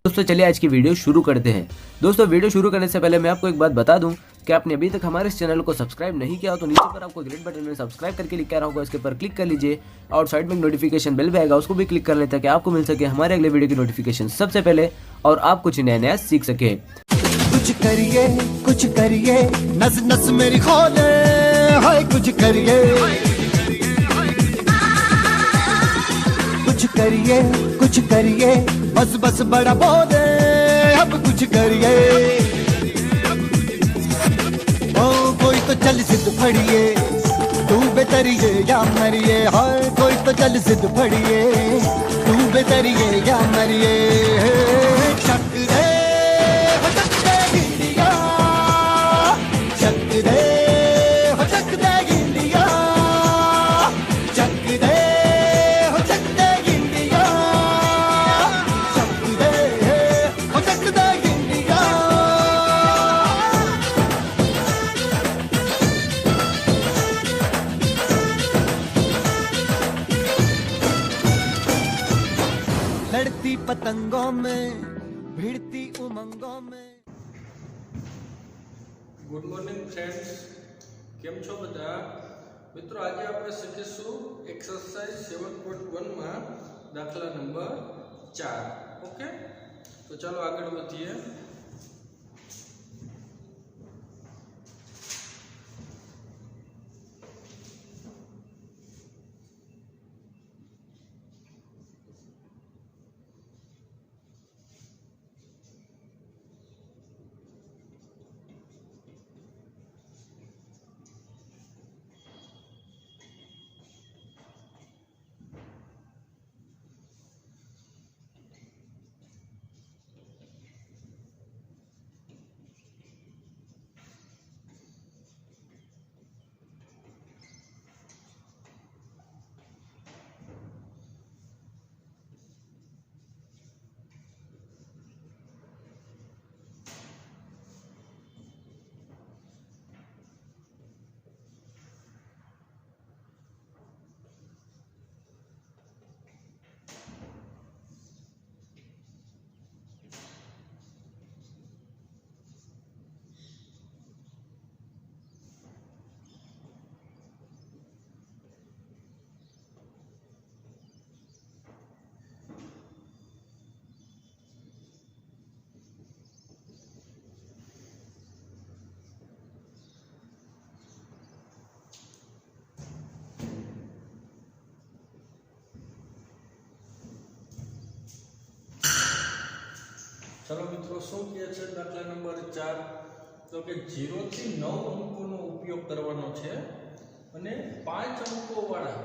दोस्तों चलिए आज की वीडियो शुरू करते हैं। दोस्तों वीडियो शुरू करने से पहले मैं आपको एक बात बता दूं कि आपने अभी तक हमारे इस चैनल को सब्सक्राइब नहीं किया हो तो नीचे पर आपको ग्रीन बटन में सब्सक्राइब करके लिखा रहा होगा, इसके ऊपर क्लिक कर लीजिए और साइड में नोटिफिकेशन बेल भी आएगा, उसको भी क्लिक कर लेते हैं कि आपको मिल सके हमारे अगले वीडियो की नोटिफिकेशन सबसे पहले और आप कुछ नया सीख सके। कुछ करिए नस नस मेरी खोले, हाय कुछ करिए बस बस बड़ा बोले, अब कुछ करिए। ओ कोई तो चल जिद फड़िए, तू बेतरिए या मरिए, हाय कोई तो चल जिद फड़िए, तू बेतरिए या मरिए। चक दे हो चक दे गिंडिया, चक दे हो चक दे गिंडिया, चक दे हो चक दे गिंडिया, चक दे हो चक दे गिंडिया। लड़ती पतंगों में, भिड़ती उमंगों में। गुड मॉर्निंग फ्रेंड्स, केम छो बधा मित्रों। आज આપણે શીખીશું એક્સરસાઇઝ 7.1 માં દાખલા નંબર 4। ઓકે, તો ચાલો આગળ વધીએ। चलो मित्रों, શું કહે છે દાખલા નંબર 4? તો કે 0 થી 9 અંકોનો ઉપયોગ કરવાનો છે અને 5 અંકોવાળા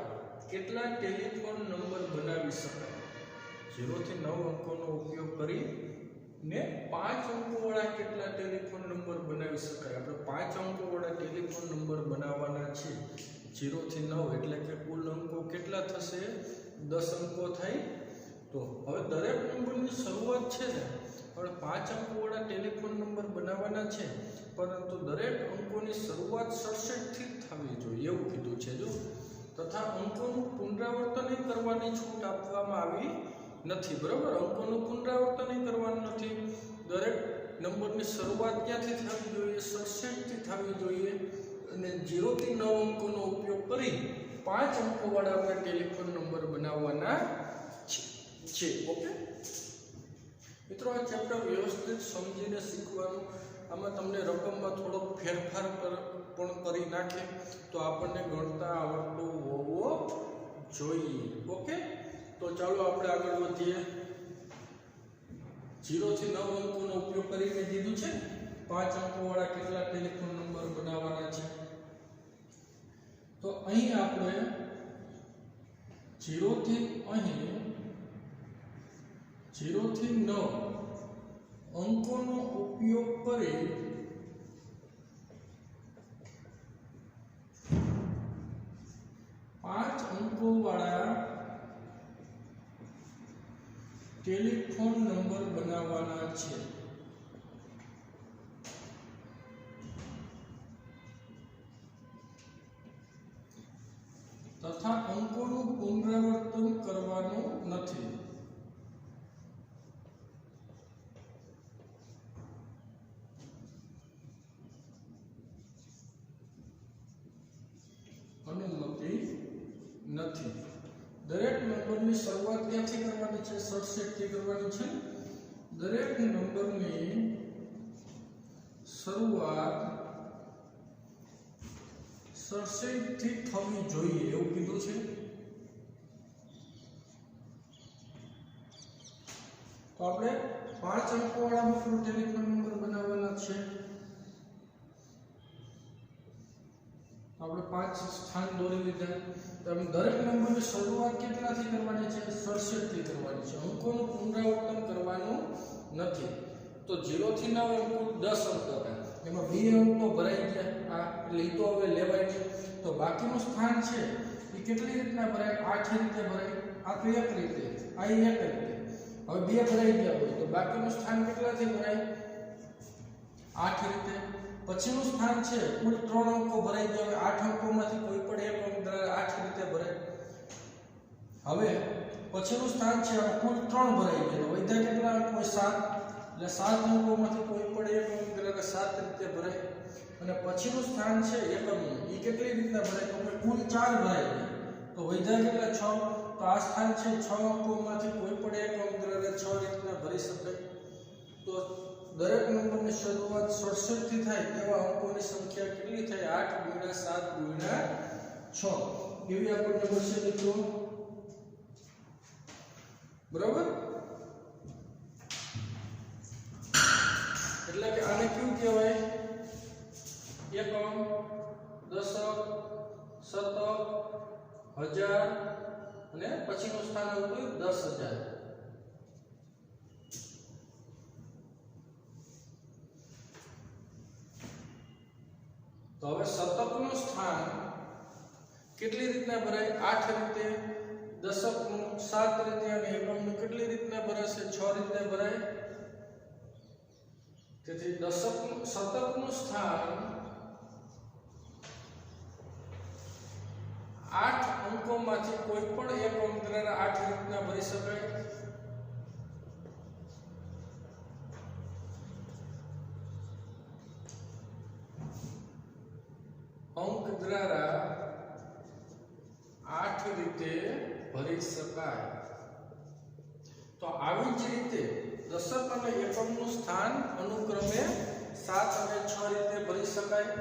કેટલા ટેલિફોન નંબર બનાવી શકાય। 0 થી 9 અંકોનો ઉપયોગ કરીને 5 અંકોવાળા કેટલા ટેલિફોન નંબર બનાવી શકાય। આપણે 5 અંકોવાળા ટેલિફોન નંબર બનાવવાના છે। 0 થી 9 એટલે કે કુલ અંકો કેટલા થશે? 10 અંકો થાય। તો હવે દરેક નંબરની શરૂઆત છે ને, પણ 5 અંકોવાળા ટેલિફોન નંબર બનાવવાના છે, પરંતુ દરેક અંકોની શરૂઆત 67 થી થવી જોઈએ એવું કીધું છે। જો તથા અંકોનું પુનરાવર્તન કરવાની છૂટ આપવામાં આવી નથી, બરાબર। અંકોનું પુનરાવર્તન કરવાનું નથી। દરેક નંબરની શરૂઆત ક્યાંથી થવી જોઈએ? 67 થી થવી જોઈએ। અને 0 થી 9 અંકોનો ઉપયોગ કરી 5 અંકોવાળા આપણે ટેલિફોન નંબર બનાવવાના છે। ઓકે મિત્રો, આ ચેપ્ટર વ્યવસ્થિત સમજીને શીખવાનું। આમાં તમને રકમમાં થોડો ફેરફાર પણ કરી નાખે તો આપણને ગણતા આવડતું હોવો જોઈએ। ઓકે, તો ચાલો આપણે આગળ વધીએ। 0 થી 9 અંકોનો ઉપયોગ કરીને દીધું છે 5 અંકોવાળા કેટલા ટેલિફોન નંબર બનાવવાના છે। તો અહીં આપણે 0 થી 9 અંકોનો ઉપયોગ કરી 5 અંકોવાળા ટેલિફોન નંબર બનાવવાના છે। તથા અંકોનું પુનરાવર્તન કરવાનું નથી। નથી। દરેક નંબરની શરૂઆત ક્યાંથી કરવાની છે? 67 થી કરવાની છે। દરેક નંબરની શરૂઆત 67 થી થવી જોઈએ એવું કીધું છે। તો આપણે 5 અંકોવાળા મિત્રો ટેલિફોન નંબર બનાવવાના છે। આપણે 5 સ્થાન દોરી લીધા। તો આપણે દરેક નંબરની શરૂઆત કેટલાથી કરવાની છે? 67 થી કરવાની છે। અંકોનું પુનરાવર્તન કરવાનું નથી। તો 0 થી 9 એમ કુલ 10 અંક હતા, એમાં 2 અંક તો ભરાઈ ગયા, આ એટલે તો હવે લેવાય નહીં। તો બાકીનું સ્થાન છે એ કેટલી રીતના ભરાય? 8 રીતે ભરાય। આ તો એક રીતે, આ એક રીતે। હવે 2 ભરાઈ ગયા હોય તો બાકીનું સ્થાન કેટલાથી ભરાય? 8 રીતે। પછીનું સ્થાન છે કુલ 3 અંકો ભરાઈ ગયા હોય, 8 અંકોમાંથી કોઈ પણ એક અંક દ્વારા 8 રીતે ભરાય। હવે પછીનું સ્થાન છે કુલ 3 ભરાઈ ગયા, વધ્યા કેટલા અંકો? 7, એટલે 7 અંકોમાંથી કોઈ પણ એક અંક દ્વારા 7 રીતે ભરાય। અને પછીનું સ્થાન છે એકમનું, એ કેટલી રીતના ભરાય? તો કુલ 4 ભરાઈ ગયા, તો વધ્યા કેટલા? 6। તો આ સ્થાન છે 6 અંકોમાંથી કોઈ પણ એક અંક દ્વારા 6 રીતના ભરી શકાય। તો દરેક નંબરની શરૂઆત 67 થી થાય તેવા અંકોની સંખ્યા કેટલી થાય? 8 × 7 × 6 એવી આપણને મળશે મિત્રો, બરાબર? એટલે કે આને કેવું કહેવાય? એકમ, દશક, શતક, હજાર અને પછીનું સ્થાન હતું 10,000। તો હવે શતકનું સ્થાન કેટલી રીતના ભરાય? 8 રીતે, દશકનું 7 રીતે અને એકમનું કેટલી રીતના ભરાશે? 6 રીતે ભરાય। તેથી શતકનું સ્થાન 8 અંકોમાંથી કોઈ પણ એક અંક દ્વારા 8 રીતના ભરી શકાય। અંક દ્વારા 8 રીતે ભરી શકાય। તો આવી જ રીતે દશક અને એકમનું સ્થાન અનુક્રમે 7 અને 6 રીતે ભરી શકાય।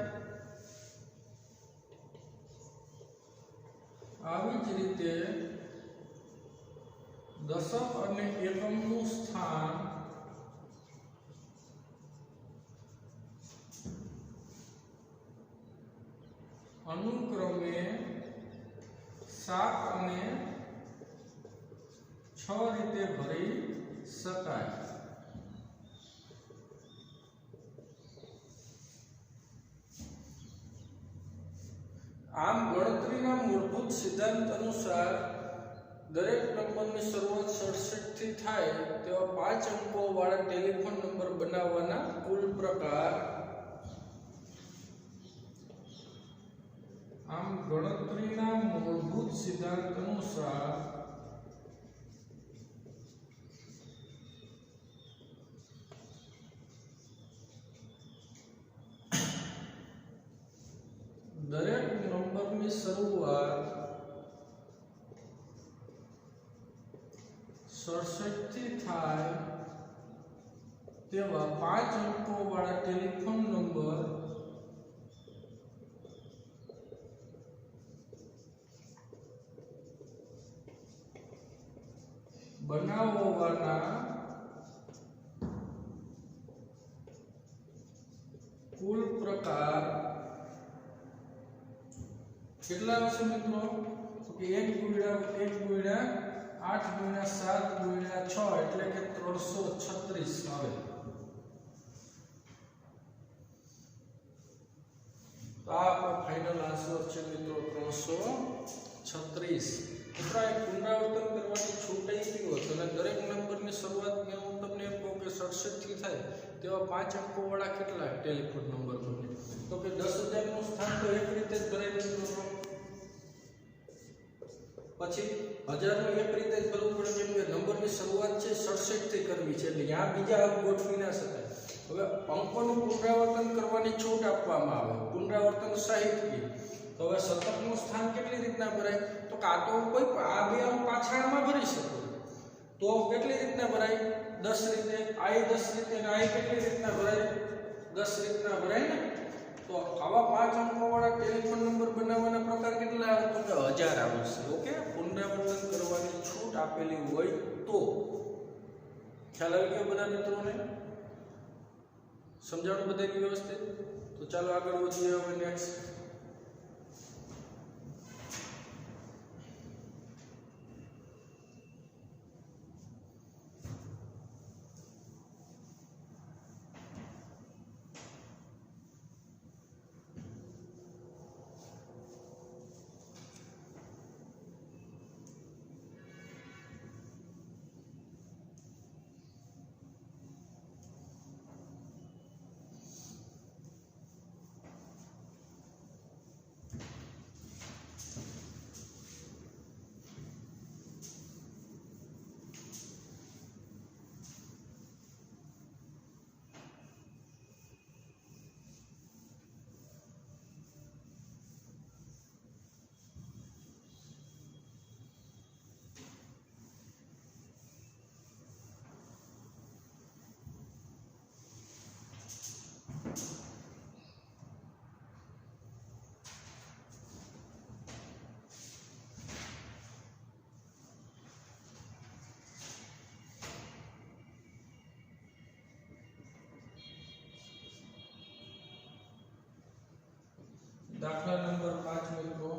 આવી જ રીતે દશક અને એકમનું સ્થાન અનુક્રમે 7 અને 6 રીતે ભરી શકાય। આમ ગણતરીના મૂળભૂત સિદ્ધાંત અનુસાર દરેક નંબરની શરૂઆત 67 થી થાય તેવા 5 અંકો વાળા ટેલિફોન નંબર બનાવવાના કુલ પ્રકાર। આમ ગણતરીના મૂળભૂત સિદ્ધાંત અનુસાર દરેક નંબરની શરૂઆત 67 થી થાય તેવા 5 અંકો વાળા ટેલિફોન નંબર બનાવવાના કુલ પ્રકાર કેટલા આવશે મિત્રો? તો કે 1 × 8 × 7 × 6 એટલે કે 336 આવે। તો આ આપણો ફાઇનલ આન્સર છે મિત્રો 336। મિત્રો આ પુનરાવર્તન કરવાની છૂટ આપી હોત અને દરેક નંબરની શરૂઆત મેં હું તમને એમ કહું કે 67 થી થાય તેવા 5 અંકો વાળા કેટલા ટેલિફોન નંબર બને? તો કે 10,000 નું સ્થાન તો એક રીતે જ ભરાઈ દીધું, પછી 1000 નું એક રીતે જ ભરવું પડે કેમ કે નંબરની શરૂઆત છે 67 થી કરવી છે એટલે ત્યાં બીજા અંક ગોઠવી ના શકાય। હવે અંકોનું પુનરાવર્તન કરવાની છૂટ આપવામાં આવે, પુનરાવર્તન સાહિત્ય तो हवे शतकनुं स्थान केटली रीतना भराय तो का तो कोई आ बे पाछळमां भरी शको तो केटली रीतना भराय 10 रीते आई 10 रीते અને आई केटली रीतना भराय 10 रीतना भराय ने तो आवा 5 अंकोवाळा टेलिफोन नंबर बनाववाना प्रकार केटला આવે તો કે 1000 આવશે ओके પુનરાવર્તન કરવાની છૂટ આપેલી હોય તો ખ્યાલ આવી ગયો બધા મિત્રોને સમજાણું બધાને વ્યવસ્થિત તો ચાલો આગળ વધીએ હવે નેક્સ્ટ दाखला नंबर 5 मित्रों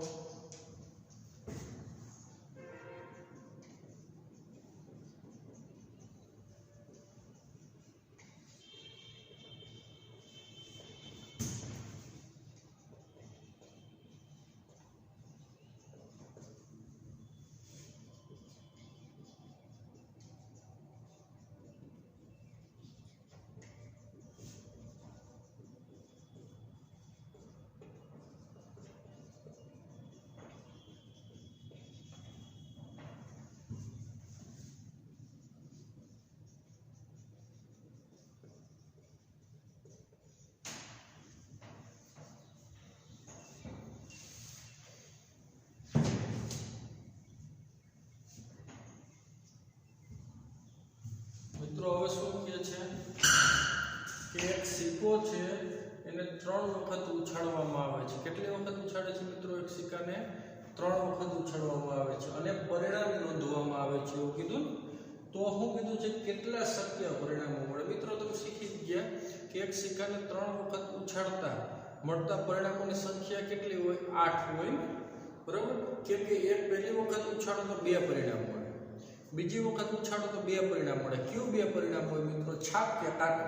હવે શું કહે છે કે એક સિક્કો છે એને 3 વખત ઉછાળવામાં આવે છે કેટલી વખત ઉછાળે છે મિત્રો એક સિક્કાને 3 વખત ઉછાળવામાં આવે છે અને પરિણામ નોંધવામાં આવે છે એવું કીધું તો હું કીધું છે કેટલા શક્ય પરિણામો મળે મિત્રો તમે શીખી ગયા કે એક સિક્કાને 3 વખત ઉછાળતા મળતા પરિણામોની સંખ્યા કેટલી હોય 8 હોય બરાબર કેમ કે એક પહેલી વખત ઉછાળો તો 2 પરિણામ મળે બીજી વખત ઉછાળો તો 2 પરિણામ મળે ક્યું 2 પરિણામ હોય મિત્રો છાપ કે કાંટો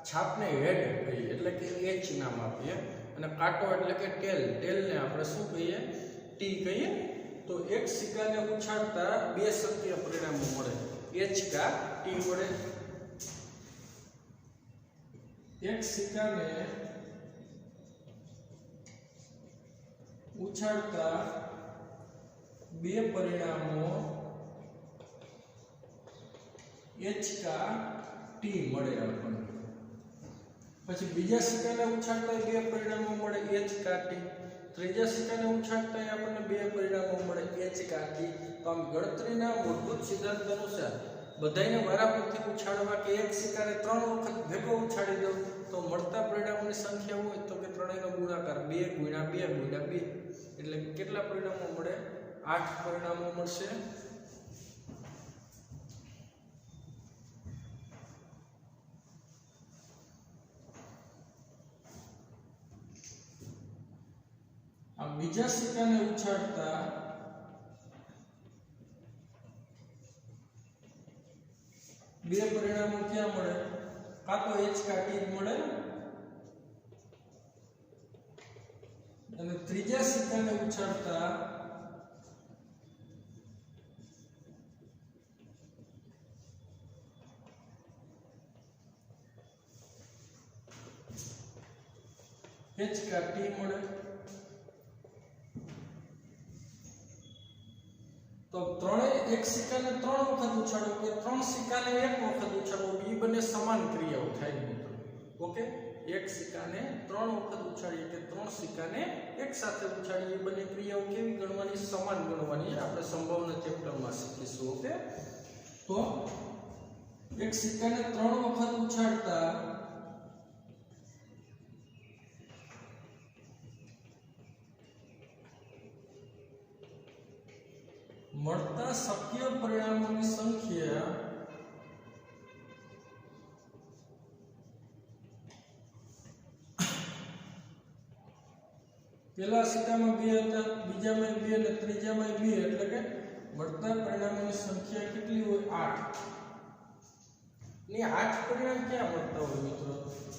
છાપને હેડ કહીએ એટલે કે એચ નામ આપીએ અને કાંટો એટલે કે ટેલને આપણે શું કહીએ ટી કહીએ તો એક સિક્કાને ઉછાળતા 2 શક્ય પરિણામો મળે એચ કા ટી મળે એક સિક્કાને ઉછાળતા 2 પરિણામો एच का टी મળે આપણને પછી બીજા સિક્કાને ઉછાળતા 2 પરિણામો મળે एच का टी ત્રીજા સિક્કાને ઉછાળતા આપણને 2 પરિણામો મળે एच का टी તો આમ ગણતરીના મૂળભૂત સિદ્ધાંત અનુસાર બધાયને વારાફરતી ઉછાળવા કે એક સિક્કાને 3 વખત ભેગો ઉછાળી દો તો મળતા પરિણામોની સંખ્યા હોય તો કે ત્રણેયનો ગુણાકાર 2 * 2 * 2 એટલે કેટલા પરિણામો મળે 8 પરિણામો મળશે આ બીજા સિક્કાને ઉછાળતા 2 પરિણામો ક્યાં મળે કાં તો એચ કા ટી મળે અને ત્રીજા સિક્કાને ઉછાળતા एच का टी મળે तो ત્રણે એક સિક્કાને 3 વખત ઉછાળો કે 3 સિક્કાને 1 વખત ઉછાળો એ બંને સમાન ક્રિયાઓ થાય મિત્રો ઓકે એક સિક્કાને 3 વખત ઉછાળીએ કે 3 સિક્કાને એક સાથે ઉછાળીએ, એ બંને ક્રિયાઓ કેવી ગણવાની? સમાન ગણવાની. આપણે સંભાવના ચેપ્ટરમાં શીખીશું. ઓકે, તો એક સિક્કાને 3 વખત ઉછાળતા મળતા શક્ય પરિણામોની સંખ્યા પેલા સિક્કામાં 2 હતા, બીજામાં 2 અને ત્રીજામાં 2, એટલે કે મળતા પરિણામોની સંખ્યા કેટલી હોય? 8. ને 8 પરિણામ ક્યાં મળતા હોય મિત્રો?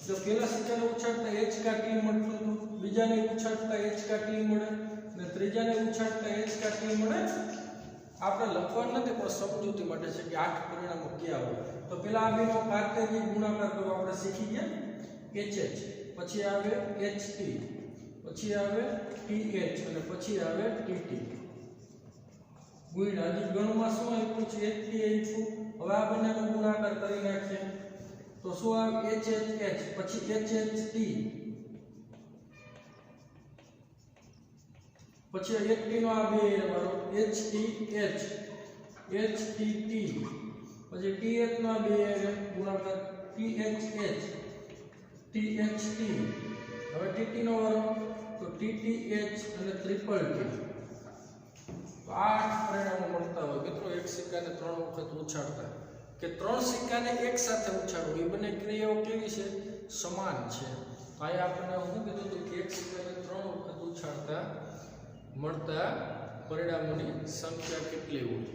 જો પેલા સિક્કાને ઉછાળતા h કાટી મળતું હતું, બીજાને ઉછાળતા h કાટી મળે, અને ત્રીજાને ઉછાળતા h કાટી મળે. આપણે લખવાનું નથી પણ સમજૂતી માટે છે કે 8 પરિણામો ક્યાં હોય. તો પેલા આ બેનો કાર્તેય ગુણાકાર કરો આપણે શીખી ગયા. hh, પછી આવે ht, પછી આવે th અને પછી આવે tt. ગુણ્યા હજી ગણમાં શું આપ્યું છે? ht આપ્યું. હવે આ બંનેનો ગુણાકાર કરી નાખીએ તો શું આવે? hh, પછી hht, પછી ht નો આ બે વાળો hth, htt, પછી th નો આ બે ગુણાકાર thh, tht. હવે tt નો વાળો તો tth અને ટ્રિપલ t. તો 8 પરિણામો મળતા હોય મિત્રો એક સિક્કાને 3 વખત ઉછાળતા, કે 3 સિક્કાને એક સાથે ઉછાળવું. એ બંને ક્રિયાઓ કેવી છે? સમાન છે. આ આપણને શું કીધું હતું કે એક સિક્કાને 3 વખત ઉછાળતા મળતા પરિણામોની સંખ્યા કેટલી હોય?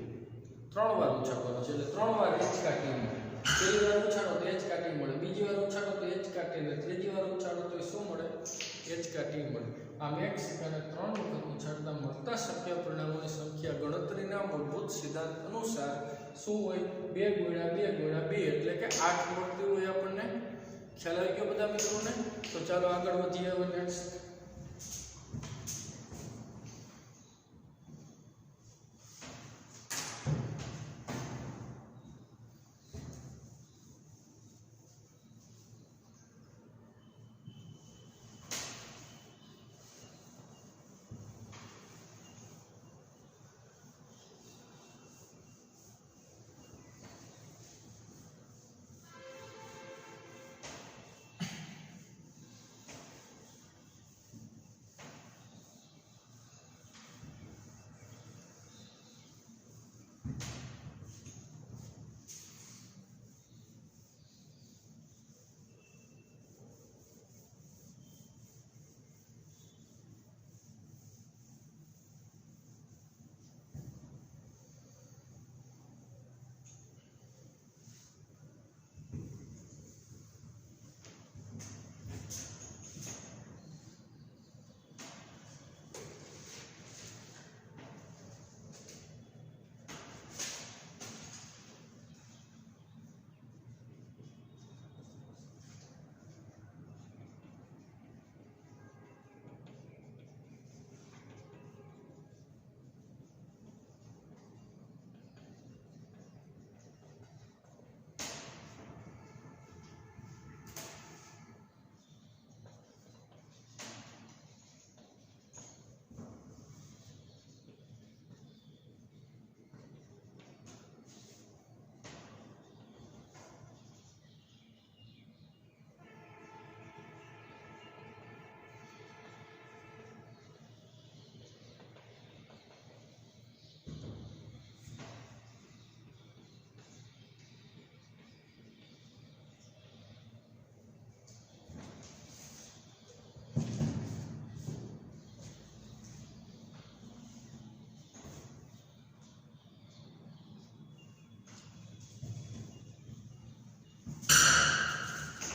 3 વાર ઉછાળવાનો છે, એટલે 3 વાર h કાટી મળે. પહેલી વાર ઉછાળો તો h કાટી મળે, બીજી વાર ઉછાળો તો h કાટી, અને ત્રીજી વાર ઉછાળો તો શું મળે? h કાટી મળે. આમ એક સિક્કાને 3 વખત ઉછાળતા મળતા શક્ય પરિણામોની સંખ્યા ગણતરીના મૂળભૂત સિદ્ધાંત અનુસાર શું હોય? 2 ગુણ્યા 2 ગુણ્યા 2 એટલે કે 8 મળતી હોય આપણને. ખ્યાલ આવી ગયો બધા મિત્રોને? તો ચાલો આગળ વધીએ. હવે નેક્સ્ટ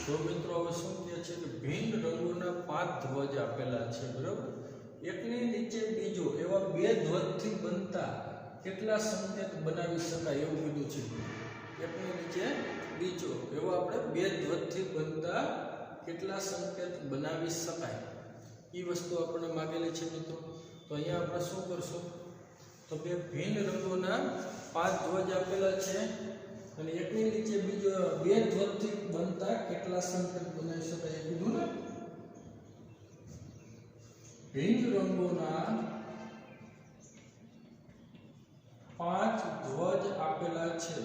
તો મિત્રો હવે શું કહે છે કે ભિન્ન રંગોના 5 ધ્વજ આપેલા છે, બરાબર. એકની નીચે બીજો એવા 2 ધ્વજથી બનતા કેટલા સંકેત બનાવી શકાય એવું કીધું છે. એકની નીચે બીજો એવા આપણે 2 ધ્વજથી બનતા કેટલા સંકેત બનાવી શકાય એ વસ્તુ આપણને માંગેલી છે મિત્રો. તો અહીંયા આપણે શું કરશું તો બે ભિન્ન રંગોના 5 ધ્વજ આપેલા છે અને એકની નીચે બીજો બે ધ્વજથી બનતા કેટલા સંકેત બનાવી શકાય એ કીધું ને ભિન્ન રંગોના 5 ધ્વજ આપેલા છે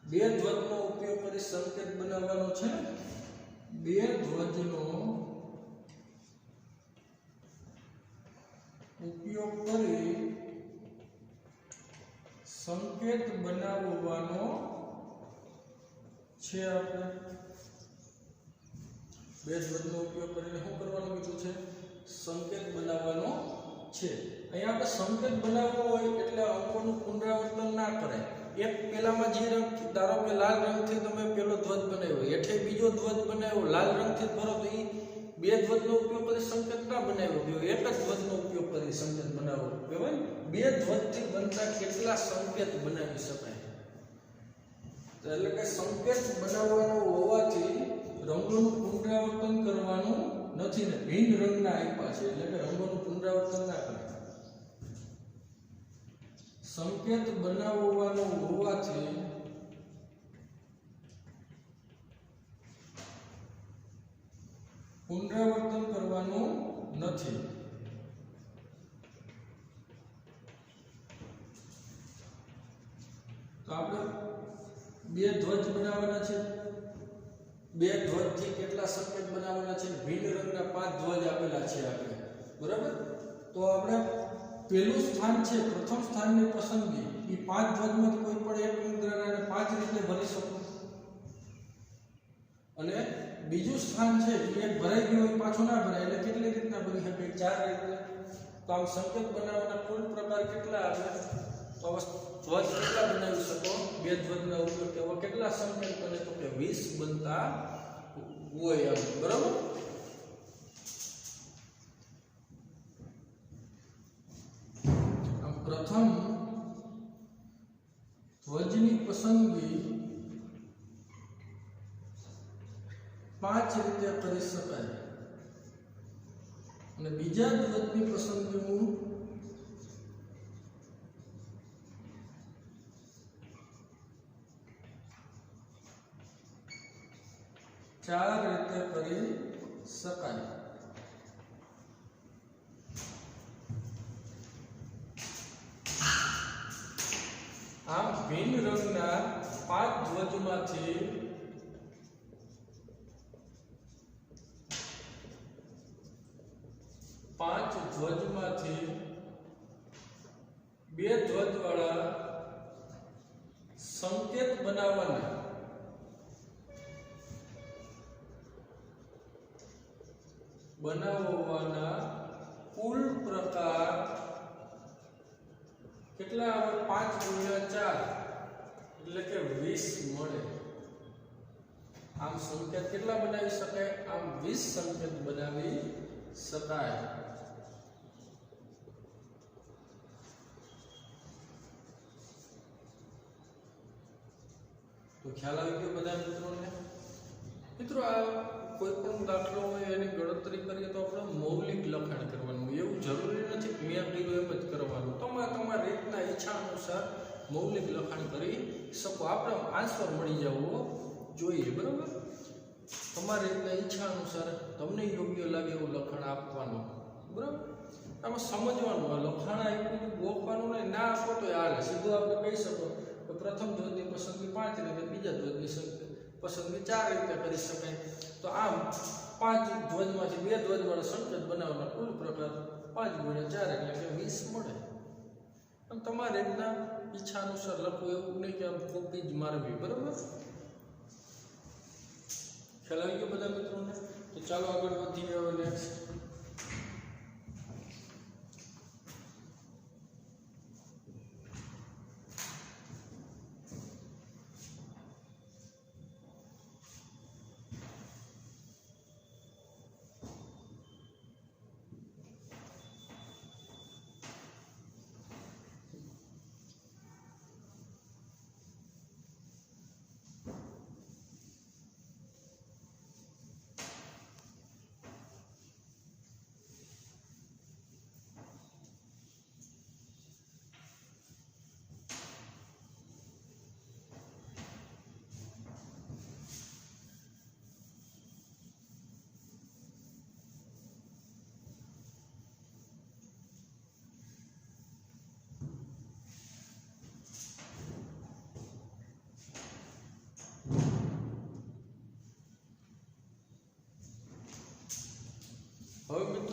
બે ધ્વજનો ઉપયોગ કરી સંકેત બનાવવાનો છે બે ધ્વજનો ઉપયોગ કરી સંકેત બનાવવાનો છે આપણે બે ધ્વજનો ઉપયોગ કરીને શું કરવાનું કીધું છે સંકેત બનાવવાનો છે અહીંયા આપણે સંકેત બનાવવો હોય એટલે અંકોનું પુનરાવર્તન ના કરાય એક પેલામાં જે રંગ ધારો કે લાલ રંગથી તમે પેલો ધ્વજ બનાવ્યો હેઠે બીજો ધ્વજ બનાવ્યો લાલ રંગથી ભરો તો એ બે ધ્વજનો ઉપયોગ કરી સંકેત ના બનાવ્યો એક જ ધ્વજનો ઉપયોગ કરી સંકેત બનાવવો કહેવાય બે ધ્વજથી બનતા કેટલા સંકેત બનાવી શકાય તો એટલે કે સંકેત બનાવવાનો હોવાથી રંગોનું પુનરાવર્તન કરવાનું નથી ને ભિન્ન રંગના આપ્યા છે એટલે કે રંગોનું પુનરાવર્તન ના કરે સંકેત બનાવવાનો હોવાથી પુનરાવર્તન કરવાનું નથી તો આપણે બે ધ્વજ બનાવવાના છે બે ધ્વજથી કેટલા સંકેત બનાવવાના છે ભિન્ન રંગના 5 ધ્વજ આપેલા છે આપણે બરાબર તો આપણે પહેલું સ્થાન છે પ્રથમ સ્થાનની પસંદગી એ 5 ધ્વજમાંથી કોઈ પણ એક મુદ્રાને 5 રીતે ભરી શકો અને બીજું સ્થાન છે જે એક ભરાઈ ગયું હોય પાછું ના ભરાય એટલે કેટલી રીતના ભરી શકાય 4 રીતે તો આમ સંકેત બનાવવાના કુલ પ્રકાર કેટલા આવે તો ધ્વજ કેટલા બનાવી શકો બે ધ્વજના ઉપયોગ એવા કેટલા સંકેત બને તો કે 20 બનતા હોય આમ બરાબર આમ પ્રથમ ધ્વજની પસંદગી 5 રીતે કરી શકાય અને બીજા ધ્વજની પસંદગી 4 રીતે કરી શકાય આમ ભિન્ન રંગના 5 ધ્વજમાંથી બે ધ્વજવાળા સંકેત બનાવવાના કુલ પ્રકાર કેટલા આવે 5 × 4 એટલે કે 20 મળે આમ સંકેત કેટલા બનાવી શકાય આમ 20 સંકેત બનાવી શકાય તો ખ્યાલ આવી ગયો બધા મિત્રોને મિત્રો આ કોઈ પણ દાખલો હોય એની ગણતરી કરીએ તો આપણે મૌલિક લખાણ કરવાનું એવું જરૂરી નથી કે મેં કીધું એમ જ કરવાનું તમારી રીતના ઈચ્છા અનુસાર મૌલિક લખાણ કરી શકો આપણે આન્સર મળી જવો જોઈએ બરાબર તમારી રીતના ઈચ્છા અનુસાર તમને યોગ્ય લાગે એવું લખાણ આપવાનું બરાબર આમાં સમજવાનું લખાણ આપ્યું ગોખવાનું નહીં ના આપો તો હાલે સીધું આપણે કહી શકો તો પ્રથમ ધ્વજની પસંદગી 5 રીતે બીજા ધ્વજની પસંદગી 4 રીતે કરી શકાય તો આમ 5 ધ્વજમાંથી બે ધ્વજવાળા સંકેત બનાવવાના કુલ પ્રકાર 5 × 4 એટલે કે 20 મળે અને તમારે રીતના ઈચ્છા અનુસાર લખવું એવું નહીં કે આમ કોપી જ મારવી બરાબર ખ્યાલ આવી ગયો બધા મિત્રોને તો ચાલો આગળ વધીએ હવે નેક્સ્ટ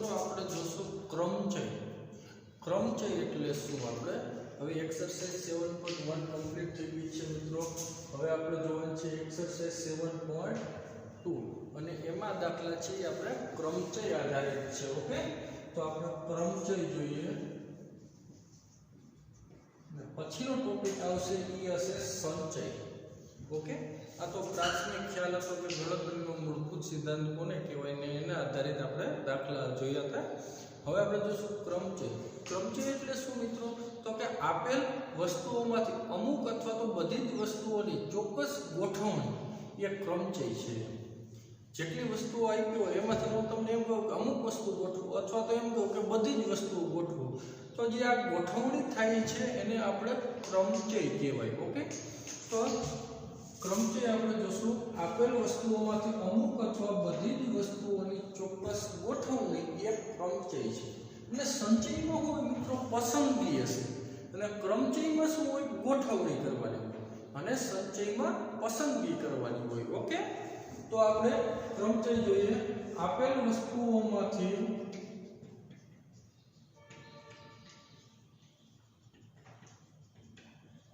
મિત્રો આપણે જોશું क्रमचय એટલે શું આપણે હવે એક્સરસાઇઝ 7.1 કમ્પ્લીટ થઈ ગઈ છે મિત્રો હવે આપણે જોવાનું છે એક્સરસાઇઝ 7.2 અને એમાં દાખલા છે આપણે क्रमचय આધારિત છે ઓકે તો આપણે क्रमचय જોઈએ પછીનો ટોપિક આવશે એ હશે સંચય ઓકે આ તો પ્રાથમિક ખ્યાલ હતો કે ગણતરીનો મૂળભૂત સિદ્ધાંત કોને કહેવાય ને એના આધારિત આપણે દાખલા જોયા હતા હવે આપણે જોશું क्रमचय એટલે શું મિત્રો તો કે આપેલ વસ્તુઓમાંથી અમુક અથવા તો બધી જ વસ્તુઓની ચોક્કસ ગોઠવણી એ क्रमचय છે જેટલી વસ્તુઓ આપી હોય એમાંથી હું તમને એમ કહું કે અમુક વસ્તુ ગોઠવું અથવા તો એમ કહું કે બધી જ વસ્તુઓ ગોઠવું તો જે આ ગોઠવણી થાય છે એને આપણે क्रमचय કહેવાય ઓકે તો क्रमचय આપણે જોશું આપેલ વસ્તુઓમાંથી અમુક અથવા બધી જ વસ્તુઓની ચોક્કસ ગોઠવણી એ क्रमचय છે અને સંચયમાં હોય મિત્રો પસંદગી હશે અને क्रमचयમાં શું હોય ગોઠવણી કરવાની અને સંચયમાં પસંદગી કરવાની હોય ઓકે તો આપણે क्रमचय જોઈએ આપેલ વસ્તુઓમાંથી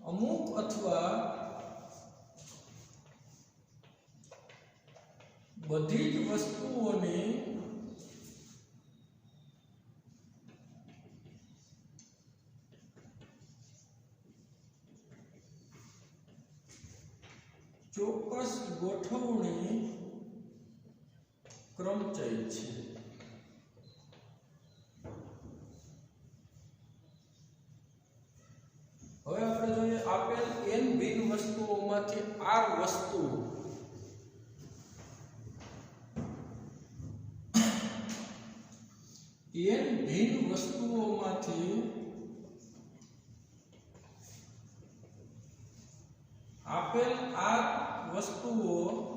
અમુક અથવા બધી જ વસ્તુઓની ચોક્કસ ગોઠવણી क्रमचय છે હવે આપણે જોઈએ આપેલ n ભિન્ન વસ્તુઓમાંથી r વસ્તુઓ n ભિન્ન વસ્તુઓમાંથી આપેલ r વસ્તુઓ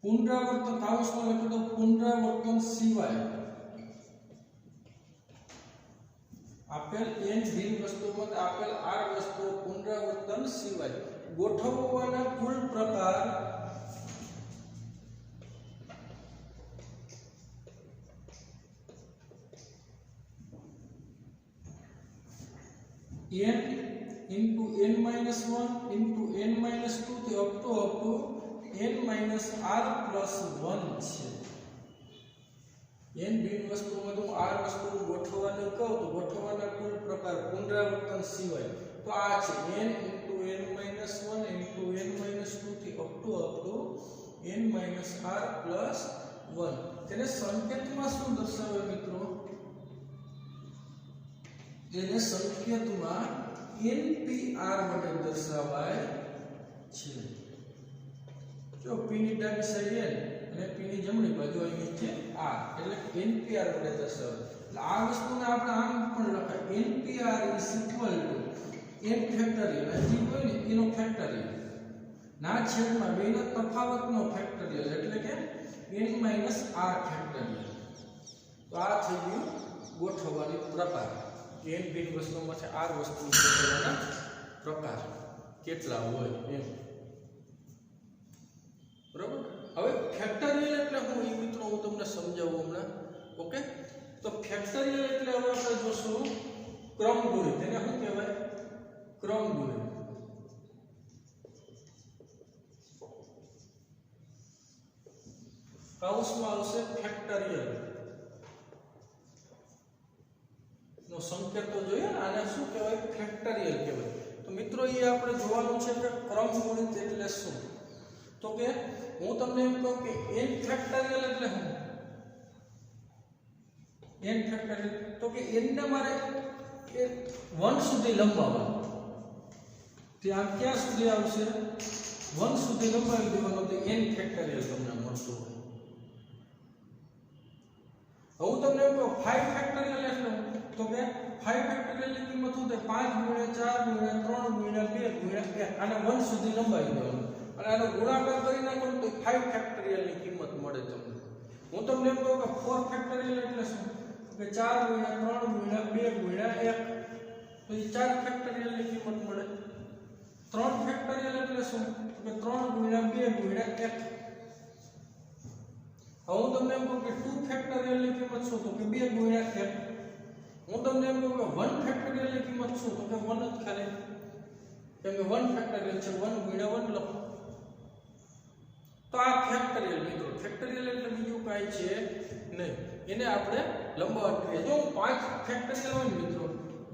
પુનરાવર્તન કાઉન્સમાં લખો તો પુનરાવર્તન સિવાય આપેલ n ભિન્ન વસ્તુઓમાં આપેલ r વસ્તુઓ પુનરાવર્તન સિવાય ગોઠવવાના કુલ પ્રકાર n into n minus 1 into n minus 2 થી up to n minus r plus 1 છે n ભિન્ન વસ્તુઓમાં તો r વસ્તુ ગોઠવવાનું કહું તો ગોઠવવાના કુલ પ્રકાર પુનરાવર્તન સિવાય તો આ છે n into n minus 1 into n minus 2 થી up to n minus r plus 1 તેને સંકેતમાં શું દર્શાવે મિત્રો એને સંકેતમાં npr વડે દર્શાવાય છે જો p ની ડાબી સાઈડ n અને p ની જમણી બાજુ અહીં છે r એટલે npr વડે દર્શાવાય એટલે આ વસ્તુને આપણે આમ પણ લખાય npr n ફેક્ટોરિયલ હજી હોય ને એનો ફેક્ટોરિયલ ના છેદમાં બેનો તફાવતનો ફેક્ટોરિયલ એટલે કે n r ફેક્ટોરિયલ તો આ થઈ ગયું ગોઠવવાની પ્રકાર n ભિન્ન વસ્તુઓમાંથી r વસ્તુ ગોઠવવાના પ્રકાર કેટલા હોય એમ બરાબર હવે ફેક્ટોરિયલ એટલે હું એ મિત્રો હું તમને સમજાવું હમણાં ઓકે તો ફેક્ટોરિયલ એટલે હવે આપણે જોશું ક્રમગુણિત તેને શું કહેવાય ક્રમગુણિત કાઉન્સમાં આવશે ફેક્ટોરિયલ નો સંકેત તો જોઈએ ને આને શું કહેવાય ફેક્ટોરિયલ કહેવાય તો મિત્રો એ આપણે જોવાનું છે કે ક્રમગુણિત એટલે શું તો કે હું તમને એમ કહું કે n ફેક્ટોરિયલ એટલે શું n ફેક્ટોરિયલ તો કે n ને મારે 1 સુધી લંબાવવાનું ત્યાં ક્યાં સુધી આવશે 1 સુધી લંબાવી દેવાનો તો n ફેક્ટોરિયલ તમને મળતું હોય હું તમને એમ કહું 5 ફેક્ટોરિયલ એટલે તો કે 5 ફેક્ટોરિયલ ની કિંમત શું થાય 5 * 4 * 3 * 2 * 1 આને 1 સુધી લંબાવી દેવાનું અને આનો ગુણાકાર કરી નાખો તો 5 ફેક્ટોરિયલ ની કિંમત મળે તમને હું તમને એમ કહું કે 4 ફેક્ટોરિયલ એટલે શું કે 4 * 3 * 2 * 1 તો એ 4 ફેક્ટોરિયલ ની કિંમત મળે 3 ફેક્ટોરિયલ એટલે શું? તો કે 3 ગુણ્યા 2 ગુણ્યા 1. હવે હું તમને એમ કહું કે 2 ફેક્ટોરિયલ ની કિંમત શું? તો કે 2 ગુણ્યા 1. હું તમને એમ કહું કે 1 ફેક્ટોરિયલ ની કિંમત શું? તો કે 1 જ ખાલી, કેમ કે 1 ફેક્ટોરિયલ છે, 1 ગુણ્યા 1 લખો. તો આ ફેક્ટોરિયલ મિત્રો, ફેક્ટોરિયલ એટલે બીજું કાંઈ છે નહીં, એને આપણે લંબાવટ કહીએ. જો 5 ફેક્ટોરિયલ હોય ને મિત્રો,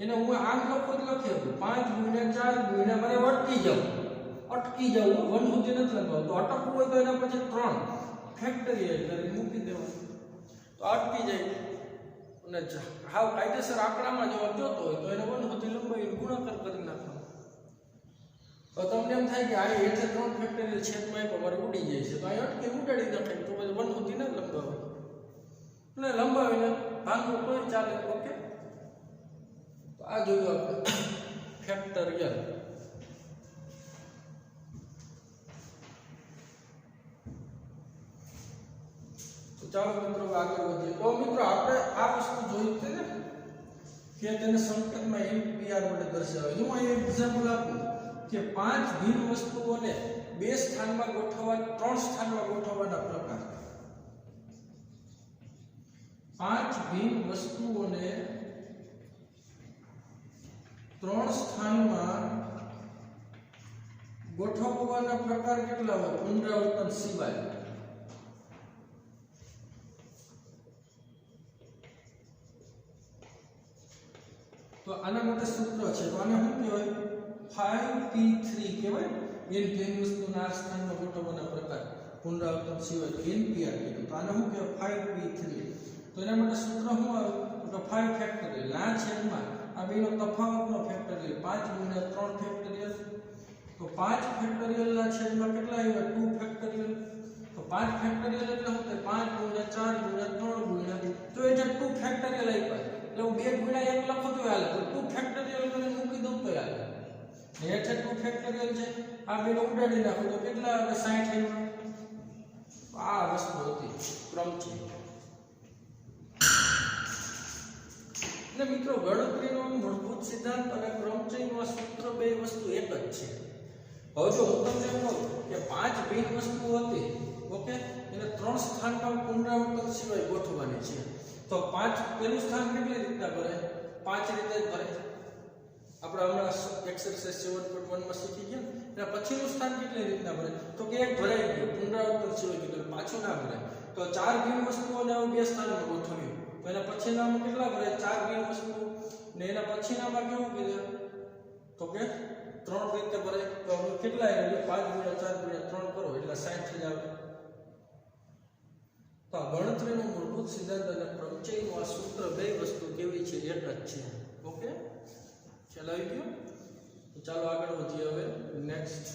એને હું આમ લખો જ લખી શકું 5 ગુણ્યા 4 ગુણ્યા, મારે અટકી જાઉં 1 સુધી નથી લખવાનું. તો અટકવું હોય તો એના પછી 3 ફેક્ટોરિયલ કરી મૂકી દેવાનું, તો અટકી જાય. અને હાવ કાયદેસર આંકડામાં જો જોતો હોય તો એને 1 સુધી લંબાવીને ગુણાકાર કરી નાખવાનો. તો તમને એમ થાય કે આ એટલે 3 ફેક્ટોરિયલ છેદમાં અમારે ઉડી જાય છે, તો આ અટકી ઉડાડી નાખે, તો પછી 1 સુધી ના લંબાવે, એટલે લંબાવીને ભાગવું કોઈ ચાલે. ઓકે, તો આ જોયું આપણે ફેક્ટોરિયલ. તો ચાલો મિત્રો આગળ વધીએ. તો મિત્રો આપણે આ વસ્તુ જોઈ છે ને કે તેને સંકેતમાં એમપીઆર વડે દર્શાવે. હું અહીં એક્ઝામ્પલ આપું કે 5 ભિન્ન વસ્તુઓને 2 સ્થાનમાં ગોઠવવા, 3 સ્થાનમાં ગોઠવવાના પ્રકાર. 5 ભિન્ન વસ્તુઓને 3 સ્થાનમાં ગોઠવવાના પ્રકાર કેટલા હોય? પુનરાવર્તન સિવાય. તો આના માટે સૂત્ર છે, તો આને શું કહેવાય? 5p3 કહેવાય. n ભિન્ન વસ્તુના 8 સ્થાનમાં ગોઠવવાના પ્રકાર પુનરાવર્તન સિવાય, તો npr કીધું. તો આને શું કહેવાય? 5p3. તો એના માટે સૂત્ર શું આવે? તો 5 ફેક્ટોરિયલ આ છેદમાં આ બેનો તફાવતનો ફેક્ટોરિયલ 5 ગુણ્યા 3 ફેક્ટોરિયલ. તો 5 ફેક્ટોરિયલ ના છેદમાં કેટલા આવ્યા? 2 ફેક્ટોરિયલ. તો 5 ફેક્ટોરિયલ એટલે શું થાય? 5 ગુણ્યા 4 ગુણ્યા 3 ગુણ્યા, તો એ જે 2 ફેક્ટોરિયલ આપ્યા એટલે હું 2 ગુણ્યા 1 લખો તો હાલે, તો 2 ફેક્ટોરિયલ કરીને મૂકી દઉં તો હાલે. હેઠે 2 ફેક્ટોરિયલ છે, આ બેનો ઉડાડી નાખો તો કેટલા આવે? 60 આવ્યા. આ વસ્તુ હતી ક્રમચય. એટલે મિત્રો ગણતરીનો મૂળભૂત સિદ્ધાંત અને ક્રમચયનું સૂત્ર બે વસ્તુ એક જ છે. હવે જો હું તમને કહું કે 5 ભિન્ન વસ્તુઓ હતી, ઓકે, એને 3 સ્થાનમાં પુનરાવર્તન સિવાય ગોઠવવાની છે, તો 5 પેલું સ્થાન કેટલી રીતના ભરે? 5 રીતે જ ભરે. આપણે હમણાં એક્સરસાઇઝ 7.1 માં શીખી ગયા ને, એના પછીનું સ્થાન કેટલી રીતના ભરે? તો કે એક ભરાઈ ગયું, પુનરાવર્તન સિવાય કીધું, પાછું ના ભરાય. તો 4 ભિન્ન વસ્તુઓને હવે 2 સ્થાનમાં ગોઠવ્યું, તો એના પછીનામાં કેટલા ભરાય? 4 ભિન્ન વસ્તુ, ને એના પછીનામાં કેવું કીધું? તો કે 3 રીતે ભરાય. તો હવે કેટલા આવ્યું? 5 ગુણ્યા 4 ગુણ્યા 3 કરો એટલે 60 જ આવે. તો આ ગણતરીનો મૂળભૂત સિદ્ધાંત અને ક્રમચયનું આ સૂત્ર બે વસ્તુ કેવી છે? એક જ છે. ઓકે, ખ્યાલ આવી ગયો? તો ચાલો આગળ વધીએ હવે નેક્સ્ટ.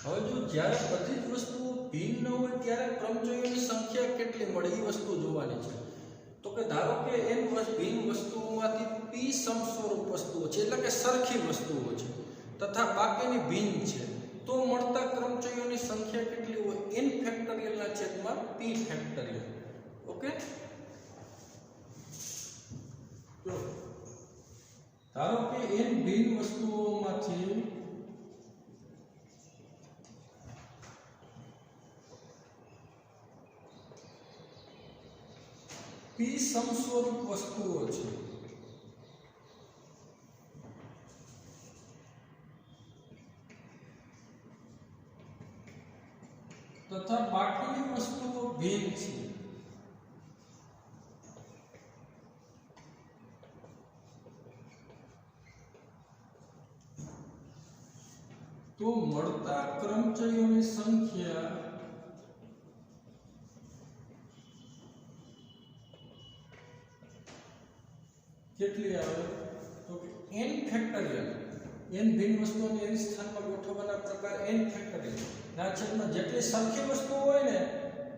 હવે જો જ્યારે બધી જ વસ્તુઓ ભિન્ન ન હોય ત્યારે ક્રમચયોની સંખ્યા કેટલી મળે એ વસ્તુ જોવાની છે. તો કે ધારો કે n ભિન્ન વસ્તુઓમાંથી p સમસ્વરૂપ વસ્તુઓ છે એટલે કે સરખી વસ્તુઓ છે તથા બાકીની ભિન્ન છે તો મળતા ક્રમચયોની સંખ્યા કેટલી હોય n ફેક્ટોરિયલ ના છેદમાં p ફેક્ટોરિયલ. ઓકે, તો ધારો કે n ભિન્ન વસ્તુઓમાંથી p સમસ્વરૂપ વસ્તુઓ છે તથા બાકીની વસ્તુઓ ભિન્ન છે તો મળતા ક્રમચયોની સંખ્યા કેટલી આવે? તો કે n ફેક્ટોરિયલ. n ભિન્ન વસ્તુઓને એ સ્થાનમાં ગોઠવવાના પ્રકાર n ફેક્ટોરિયલ ના છેદમાં જેટલી સરખી વસ્તુઓ હોય ને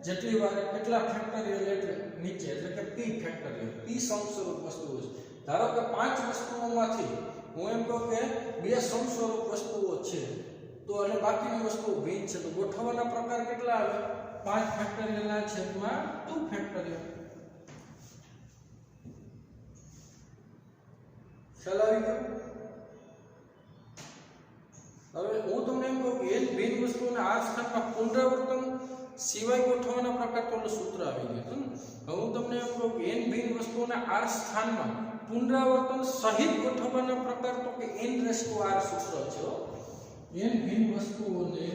જેટલી વાર કેટલા ફેક્ટોરિયલ એટલે નીચે એટલે કે p ફેક્ટોરિયલ. p સમસ્વરૂપ વસ્તુઓ છે. ધારો કે 5 વસ્તુઓમાંથી હું એમ કહું કે 2 સમસ્વરૂપ વસ્તુઓ છે તો અને બાકીની વસ્તુઓ ભિન્ન છે તો ગોઠવવાના પ્રકાર કેટલા આવે? 5 ફેક્ટોરિયલ ના છેદમાં 2 ફેક્ટોરિયલ. ખ્યાલ આવી ગયો? હવે હું તમને એમ કહું કે n ભિન્ન વસ્તુઓને આ સ્થાનમાં પુનરાવર્તન સિવાય ગોઠવવાના પ્રકાર તો સૂત્ર આવી ગયું. હવે હું તમને એમ કહું કે n ભિન્ન વસ્તુઓના r સ્થાનમાં પુનરાવર્તન સહિત ગોઠવવાના પ્રકાર તો કે n⁻r સૂત્ર છે. n ભિન્ન વસ્તુઓને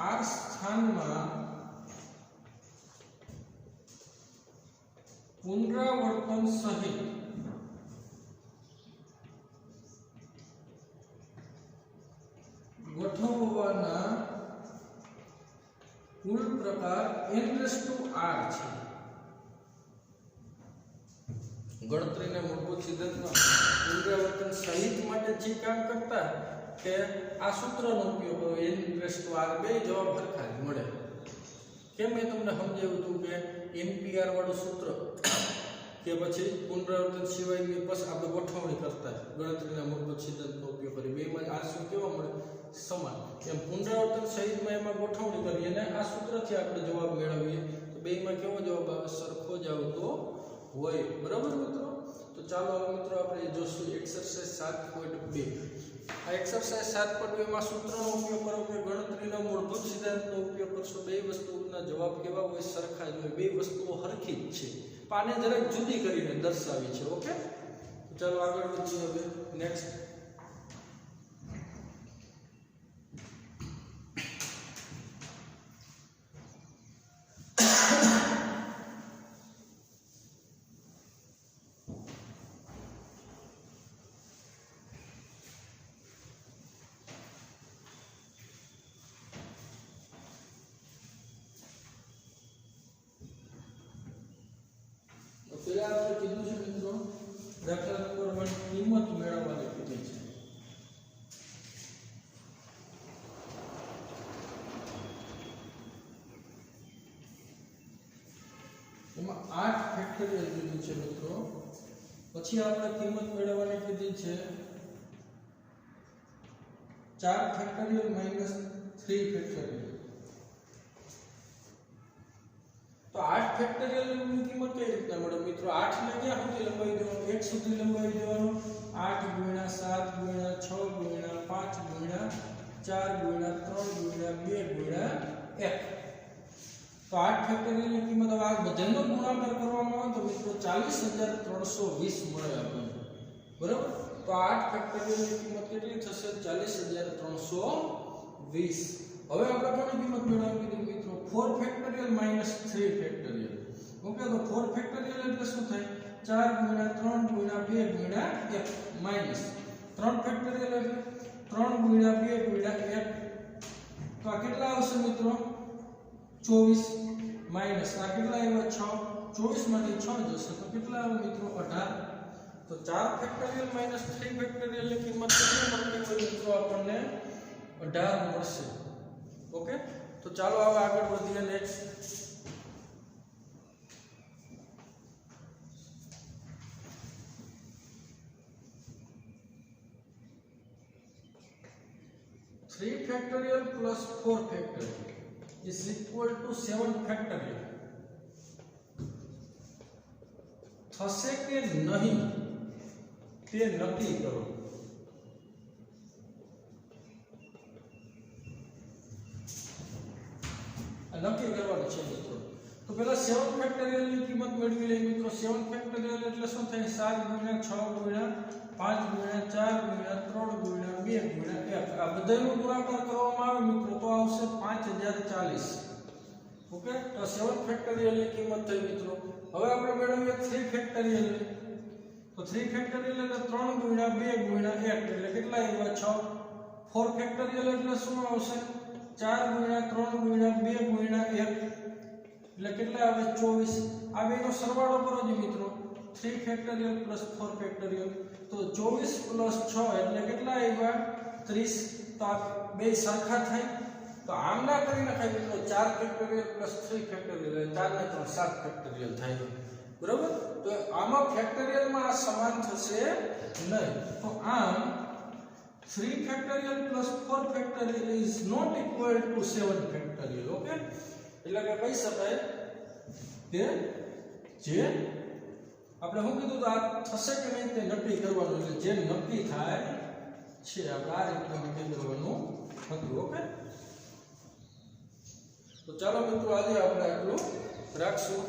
r સ્થાનમાં પુનરાવર્તન સહિત ગોઠવવાના કુલ પ્રકાર n⁻r છે. ગણતરીના મૂળભૂત સિદ્ધાંતમાં પુનરાવર્તન સહિત માટે જે કામ કરતા કે આ સૂત્રનો ઉપયોગ કરો n⁻r બે જવાબ સરખા જ મળે. કેમ મેં તમને સમજાવ્યું હતું કે NPR વાળું સૂત્ર કે પછી પુનરાવર્તન સિવાયની બસ આપણે ગોઠવણી કરતા ગણતરીના મૂળભૂત સિદ્ધાંતનો ઉપયોગ કરી બેમાં આ શું કેવા મળે? સમાન. એમ પુનરાવર્તન સહિતમાં એમાં ગોઠવણી કરીએ અને આ સૂત્રથી આપણે જવાબ મેળવીએ તો બેમાં કેવો જવાબ આવે? સરખો જ આવતો હોય. બરાબર મિત્રો? તો ચાલો હવે મિત્રો આપણે જોશું એક્સરસાઇઝ 7.2. આ એક્સરસાઇઝ 7.2 માં સૂત્રનો ઉપયોગ કરો કે ગણતરીના મૂળભૂત સિદ્ધાંતનો ઉપયોગ કરશો. બે વસ્તુઓના જવાબ કેવા હોય? સરખા જ હોય. બે વસ્તુઓ સરખી જ છે. પાને જરાક જુદી કરીને દર્શાવી છે. ઓકે, ચાલો આગળ વધીએ. હવે નેક્સ્ટ આપણે કીધું છે મિત્રો દાખલા નંબર 1 કિંમત મેળવવાની કીધી છે. એમાં 8 ફેક્ટોરિયલ કીધું છે મિત્રો. પછી આપણે કિંમત મેળવવાની કીધી છે 4 ફેક્ટોરિયલ માઈનસ 3 ફેક્ટોરિયલ. તો 8 ફેક્ટોરિયલ ની કિંમત કઈ રીતના મળે મિત્રો? 8 ને ક્યાં સુધી લંબાવી દેવાનું? 1 સુધી લંબાવી દેવાનું. 8 × 7 × 6 × 5 × 4 × 3 × 2 × 1. તો 8 ફેક્ટોરિયલ ની કિંમત હવે આ બધાનો ગુણાકાર કરવામાં આવે તો મિત્રો 40320 મળે આપણને. બરાબર? તો 8 ફેક્ટોરિયલ ની કિંમત કેટલી થશે? 40320. હવે આપણે કોની કિંમત મેળવવાની કીધી મિત્રો? 4 ફેક્ટોરિયલ માઈનસ 3 ફેક્ટોરિયલ. ઓકે, તો 4 ફેક્ટોરિયલ એટલે શું થાય? 4 × 3 × 2 × 1 માઈનસ 3 ફેક્ટોરિયલ એટલે 3 × 2 × 1. તો આ કેટલા આવશે મિત્રો? 24. माइनस आ कितना आया 6 24 માંથી 6 જશે તો કેટલા આવે મિત્રો 18 तो 4 ફેક્ટોરિયલ માઈનસ 3 ફેક્ટોરિયલ ની કિંમત કેટલી મળતી હોય મિત્રો આપણને 18 મળશે ઓકે तो ચાલો હવે આગળ વધીએ next 3 factorial plus 4 factorial is equal to 7 factorial થશે કે નહીં તે નક્કી કરો નક્કી કરવાનું છે મિત્રો તો પહેલા 7 ફેક્ટોરિયલ ની કિંમત મેળવી લઈએ મિત્રો 7 ફેક્ટોરિયલ એટલે શું થાય 7 * 6 * 5 * 4 * 3 * 2 * 1 આ બધાનો ગુણાકાર કરવામાં આવે મિત્રો તો આવશે 5040 ઓકે તો 7 ફેક્ટોરિયલ ની કિંમત થઈ મિત્રો હવે આપણે મેળવીએ 3 ફેક્ટોરિયલ તો 3 ફેક્ટોરિયલ એટલે 3 * 2 * 1 એટલે કેટલા આવ્યા 6 4 ફેક્ટોરિયલ એટલે શું આવશે 4 * 3 * 2 * 1 એટલે કેટલા આવે 24 આ બેનો સરવાળો કરો જી મિત્રો 3 ફેક્ટોરિયલ પ્લસ 4 ફેક્ટોરિયલ તો 24 + 6 એટલે કેટલા આવ્યા 30 તો આ બે સરખા થાય તો આમ ના કરી નખાય મિત્રો 4 ફેક્ટોરિયલ પ્લસ 3 ફેક્ટોરિયલ 4 ને 3 7 ફેક્ટોરિયલ થાય બરાબર તો આમાં ફેક્ટોરિયલ માં આ સમાન થશે નહીં તો આમ 3 factorial plus 4 factorial is not equal to 7 factorial okay એટલે કે કહી શકાય કે જે આપણે શું કીધું તો આ થશે કે નહીં તે નક્કી કરવાનું એટલે જે નક્કી થાય છે આપણે આ રીતે નક્કી કરવાનું હતું ઓકે તો ચાલો મિત્રો આજે આપણે આટલું રાખશું